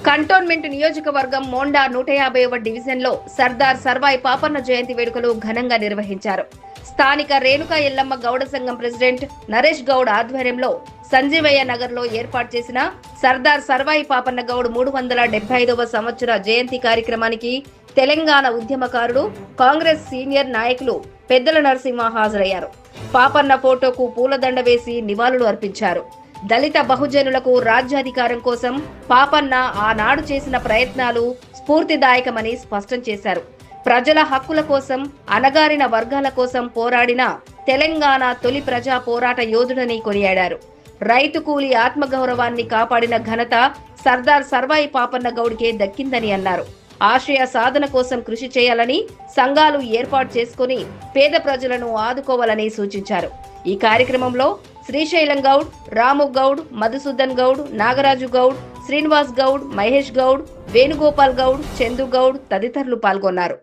Cantonment నియోజకవర్గం మోండా 150వ డివిజన్లో సర్దార్ సర్వాయి పాపన్న జయంతి వేడుకలు ఘనంగా నిర్వహించారు. స్థానిక రేణుకా ఎల్లమ్మ గౌడ సంఘం ప్రెసిడెంట్ నరేష్ గౌడ్ ఆధ్వర్యంలో సంజీవయ్య నగర్లో ఏర్పాటు చేసిన సర్దార్ సర్వాయి పాపన్న గౌడ్ 375వ సంవత్సర జయంతి కార్యక్రమానికి తెలంగాణ ఉద్యమకారులు, కాంగ్రెస్ సీనియర్ నాయకులు పెద్దల నరసింహ హాజరయ్యారు. పాపన్న ఫోటోకు పూలదండ వేసి నివాళులు అర్పించారు. దళిత బహుజనులకు రాజ్యాధికారం కోసం పాపన్న ఆనాడు చేసిన ప్రయత్నాలు స్ఫూర్తిదాయకమని స్పష్టం చేశారు. ప్రజల హక్కుల కోసం, అణగారిన వర్గాల కోసం పోరాడిన తెలంగాణ తొలి ప్రజా పోరాట యోధుడని కొనియాడారు. రైతు కూలి ఆత్మగౌరవాన్ని కాపాడిన ఘనత సర్దార్ సర్వాయి పాపన్న గౌడ్కే దక్కిందని అన్నారు. ఆశయ సాధన కోసం కృషి చేయాలని, సంఘాలు ఏర్పాటు చేసుకుని పేద ప్రజలను ఆదుకోవాలని సూచించారు. ఈ కార్యక్రమంలో శ్రీశైలం గౌడ్, రాము గౌడ్, మధుసూదన్ గౌడ్, నాగరాజు గౌడ్, శ్రీనివాస్ గౌడ్, మహేష్ గౌడ్, వేణుగోపాల్ గౌడ్, చందు గౌడ్ తదితరులు పాల్గొన్నారు.